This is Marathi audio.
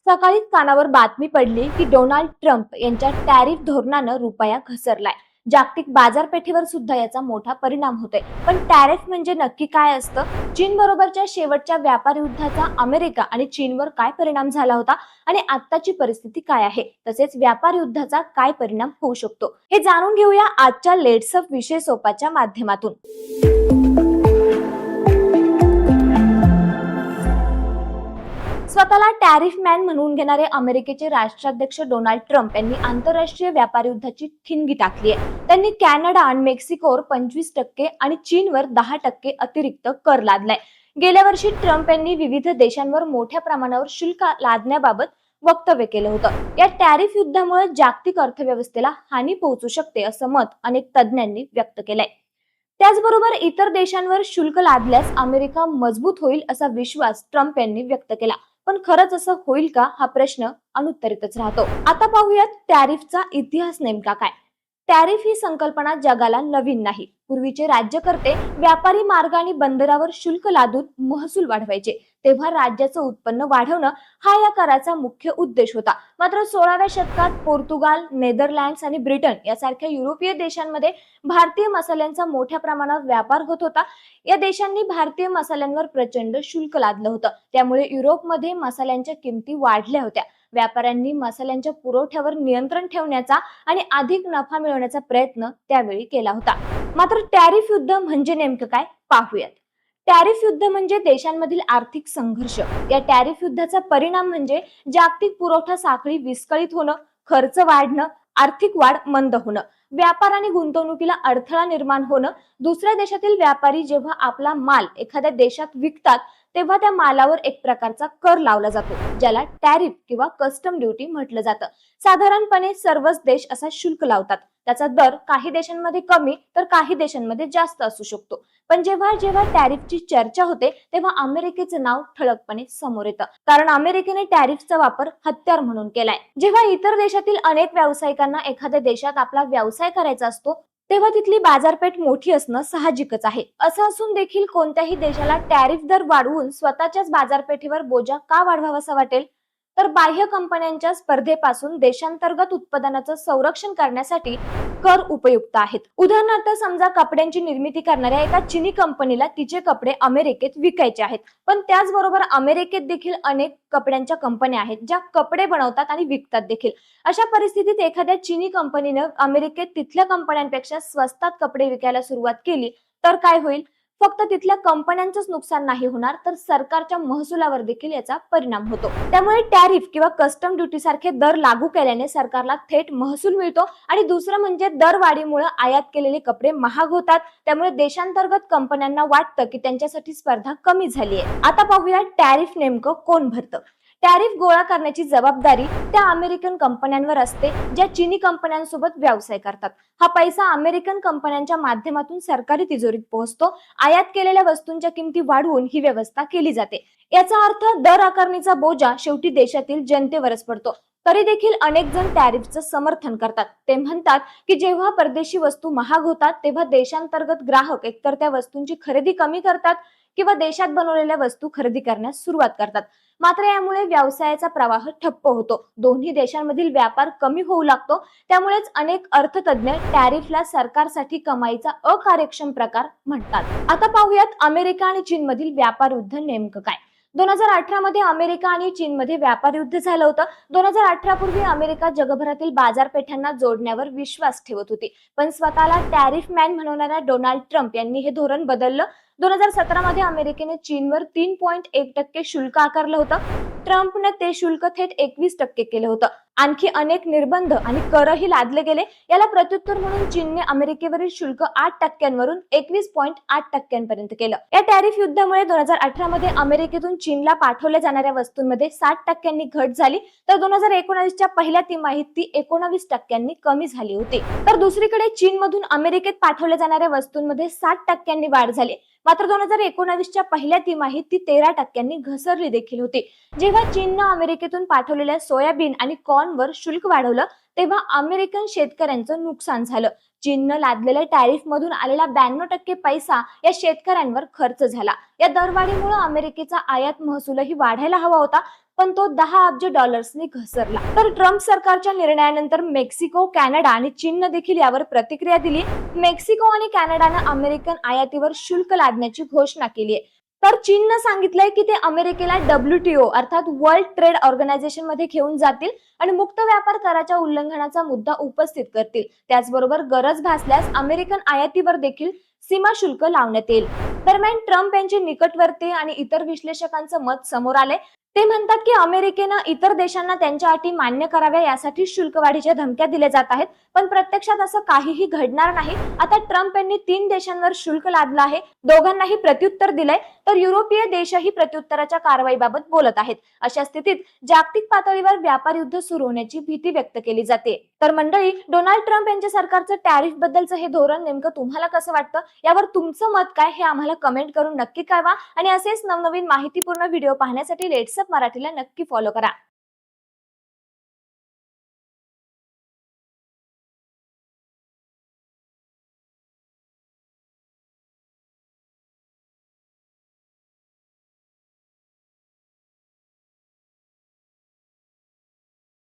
सकाळीच कानावर बातमी पडली की डोनाल्ड ट्रम्प यांच्या टॅरिफ धोरणानं रुपया घसरलाय. जागतिक बाजारपेठेवर सुद्धा याचा मोठा परिणाम होतोय. पण टॅरिफ म्हणजे नक्की काय असतं? चीन बरोबरच्या शेवटच्या व्यापार युद्धाचा अमेरिका आणि चीनवर काय परिणाम झाला होता आणि आत्ताची परिस्थिती काय आहे? तसेच व्यापार युद्धाचा काय परिणाम होऊ शकतो, हे जाणून घेऊया आजच्या लेट्स अप विषय सोपाच्या माध्यमातून. स्वतःला टॅरिफ मॅन म्हणून घेणारे अमेरिकेचे राष्ट्राध्यक्ष डोनाल्ड ट्रम्प यांनी आंतरराष्ट्रीय व्यापार युद्धाची ठिणगी टाकली आहे. त्यांनी कॅनडा आणि मेक्सिकोवर 25% आणि चीनवर 10% अतिरिक्त कर लादलाय. गेल्या वर्षी ट्रम्प यांनी विविध देशांवर मोठ्या प्रमाणावर शुल्क लादण्याबाबत वक्तव्य केलं होतं. या टॅरिफ युद्धामुळे जागतिक अर्थव्यवस्थेला हानी पोहोचू शकते असं मत अनेक तज्ज्ञांनी व्यक्त केलंय. त्याचबरोबर इतर देशांवर शुल्क लादल्यास अमेरिका मजबूत होईल असा विश्वास ट्रम्प यांनी व्यक्त केला. पण खरंच असं होईल का, हा प्रश्न अनुत्तरितच राहतो. आता पाहूयात टॅरिफचा इतिहास नेमका काय. टॅरिफ ही संकल्पना जगाला नवीन नाही. पूर्वीचे राज्यकर्ते व्यापारी मार्गाने बंदरावर शुल्क लादून महसूल वाढवायचे. तेव्हा राज्याचं उत्पन्न वाढवणं हा या कराचा मुख्य उद्देश होता. मात्र 16व्या शतकात पोर्तुगाल, नेदरलँड्स आणि ब्रिटन यासारख्या युरोपीय देशांमध्ये भारतीय मसाल्यांचा मोठ्या प्रमाणावर व्यापार होत होता. या देशांनी भारतीय मसाल्यांवर प्रचंड शुल्क लादलं होतं. त्यामुळे युरोपमध्ये मसाल्यांच्या किमती वाढल्या होत्या. व्यापाऱ्यांनी मसाल्यांच्या पुरवठ्यावर नियंत्रण ठेवण्याचा आणि अधिक नफा मिळवण्याचा प्रयत्न त्यावेळी केला होता. मात्र टॅरिफ युद्ध म्हणजे नेमकं काय, पाहूयात. टॅरिफ युद्ध म्हणजे देशांमधील आर्थिक संघर्ष. या टॅरिफ युद्धाचा परिणाम म्हणजे जागतिक पुरवठा साखळी विस्कळीत होणं, खर्च वाढणं, आर्थिक वाढ मंद होणं, व्यापार आणि गुंतवणुकीला अडथळा निर्माण होणं. दुसऱ्या देशातील व्यापारी जेव्हा आपला माल एखाद्या देशात विकतात तेव्हा त्या मालावर एक प्रकारचा कर लावला जातो, ज्याला टॅरिफ किंवा कस्टम ड्युटी म्हटलं जातं. साधारणपणे सर्वच देश असा शुल्क लावतात. त्याचा दर काही देशांमध्ये कमी तर काही देशांमध्ये जास्त असू शकतो. पण जेव्हा जेव्हा टॅरिफची चर्चा होते तेव्हा अमेरिकेचं नाव ठळकपणे समोर येतं, कारण अमेरिकेने टॅरिफचा वापर हत्यार म्हणून केलाय. जेव्हा इतर देशातील अनेक व्यावसायिकांना एखाद्या देशात आपला व्यवसाय करायचा असतो तेव्हा तिथली बाजारपेठ मोठी असणं साहजिकच आहे. असं असून देखील कोणत्याही देशाला टॅरिफ दर वाढवून स्वतःच्याच बाजारपेठेवर बोजा का वाढवावासा वाटेल? तर बाह्य कंपन्यांच्या स्पर्धेपासून देशांतर्गत उत्पादनाचं संरक्षण करण्यासाठी कर उपयुक्त आहेत. उदाहरणार्थ समजा कपड्यांची निर्मिती करणाऱ्या एका चीनी कंपनीला तिचे कपडे अमेरिकेत विकायचे आहेत. पण त्याचबरोबर अमेरिकेत देखील अनेक कपड्यांच्या कंपन्या आहेत ज्या कपडे बनवतात आणि विकतात देखील. अशा परिस्थितीत एखाद्या चीनी कंपनीनं अमेरिकेत तिथल्या कंपन्यांपेक्षा स्वस्तात कपडे विकायला सुरुवात केली तर काय होईल? फक्त तिथल्या कंपन्यांचंच नुकसान नाही होणार, तर सरकारच्या महसुलावर देखील याचा परिणाम होतो. त्यामुळे टॅरिफ किंवा कस्टम ड्युटी सारखे दर लागू केल्याने सरकारला थेट महसूल मिळतो आणि दुसरं म्हणजे दरवाढीमुळे आयात केलेले कपडे महाग होतात. त्यामुळे देशांतर्गत कंपन्यांना वाटतं की त्यांच्यासाठी स्पर्धा कमी झाली आहे. आता पाहूया टॅरिफ नेमकं कोण भरतं. टॅरिफ गोळा करण्याची जबाबदारी त्या अमेरिकन कंपन्यांवर असते ज्या चीनी कंपन्यांसोबत व्यवसाय करतात. हा पैसा अमेरिकन कंपन्यांच्या माध्यमातून सरकारी तिजोरीत पोहोचतो. आयात केलेल्या वस्तूंच्या किमती वाढवून ही व्यवस्था केली जाते. याचा अर्थ दर आकारणीचा बोजा शेवटी देशातील जनतेवरच पडतो. तरी देखील अनेक जण टॅरिफचं समर्थन करतात. ते म्हणतात की जेव्हा परदेशी वस्तू महाग होतात तेव्हा देशांतर्गत ग्राहक एकतर त्या वस्तूंची खरेदी कमी करतात किंवा देशात बनवलेल्या वस्तू खरेदी करण्यास सुरुवात करतात. मात्र यामुळे व्यवसायाचा प्रवाह ठप्प होतो. दोन्ही देशांमधील व्यापार कमी होऊ लागतो. त्यामुळेच अनेक अर्थतज्ञ टॅरिफला सरकारसाठी कमाईचा अकार्यक्षम प्रकार म्हणतात. आता पाहूयात अमेरिका आणि चीन मधील व्यापार युद्ध नेमकं काय. 2018 मध्ये अमेरिका आणि चीनमध्ये व्यापार युद्ध झालं होतं. 2018 पूर्वी अमेरिका जगभरातील बाजारपेठांना जोडण्यावर विश्वास ठेवत होती. पण स्वतःला टॅरिफ मॅन म्हणणाऱ्या डोनाल्ड ट्रम्प यांनी हे धोरण बदललं. 2017 मध्ये अमेरिकेने चीनवर 3.1% शुल्क आकारलं होतं. ट्रम्पने ते शुल्क थेट 21% केलं होतं. आणखी अनेक निर्बंध आणि करही लादले गेले. याला प्रत्युत्तर म्हणून चीनने अमेरिकेवरील शुल्क 8%वरून 21.8% केलं. या टॅरिफ युद्धामुळे 2018 मध्ये अमेरिकेतून चीनला पाठवल्या जाणाऱ्या वस्तूंमध्ये 60% घट झाली, तर 2019च्या पहिल्या तिमाहीत ती 19% कमी झाली होती. तर दुसरीकडे चीनमधून अमेरिकेत पाठवल्या जाणाऱ्या वस्तूंमध्ये 60% वाढ झाली. मात्र 2019च्या पहिल्या तिमाहीत ती 13% घसरली देखील होती. जेव्हा चीननं अमेरिकेतून पाठवलेल्या सोयाबीन आणि कॉर्नवर शुल्क वाढवलं तेव्हा अमेरिकन शेतकऱ्यांचं नुकसान झालं. चीननं लादलेल्या टॅरिफ मधून आलेला 92% पैसा या शेतकऱ्यांवर खर्च झाला. या दरवाढीमुळे अमेरिकेचा आयात महसूलही वाढायला हवा होता. पण तो 10 अब्ज डॉलर्सनी घसरला. तर ट्रम्प सरकारच्या निर्णयानंतर मेक्सिको, कॅनडा आणि चीननं देखील यावर प्रतिक्रिया दिली. मेक्सिको आणि कॅनडानं अमेरिकन आयातीवर शुल्क लादण्याची घोषणा केली आहे. तर चीननं सांगितलंय की ते अमेरिकेला WTO अर्थात वर्ल्ड ट्रेड ऑर्गनायझेशन मध्ये घेऊन जातील आणि मुक्त व्यापार कराच्या उल्लंघनाचा मुद्दा उपस्थित करतील. त्याचबरोबर गरज भासल्यास अमेरिकन आयातीवर देखील सीमा शुल्क लावण्यात येईल. दरम्यान ट्रम्प यांचे निकटवर्ती आणि इतर विश्लेषकांचं मत समोर आले. ते म्हणतात की अमेरिकेनं इतर देशांना त्यांच्या अटी मान्य कराव्या यासाठी शुल्क वाढीच्या धमक्या दिल्या जात आहेत, पण प्रत्यक्षात असं काहीही घडणार नाही. आता ट्रम्प यांनी 3 देशांवर शुल्क लादलं आहे, दोघांनाही प्रत्युत्तर दिलंय, तर युरोपीय देशही प्रत्युत्तराच्या कारवाईबाबत बोलत आहेत. अशा स्थितीत जागतिक पातळीवर व्यापार युद्ध सुरू होण्याची भीती व्यक्त केली जाते. तर मंडळी, डोनाल्ड ट्रम्प यांच्या सरकारचं टॅरिफ बद्दलचं हे धोरण नेमकं तुम्हाला कसं वाटतं, यावर तुमचं मत काय हे आम्हाला कमेंट करून नक्की कळवा आणि असेच नवनवीन माहितीपूर्ण व्हिडिओ पाहण्यासाठी लेट्सअप मराठीला नक्की फॉलो करा.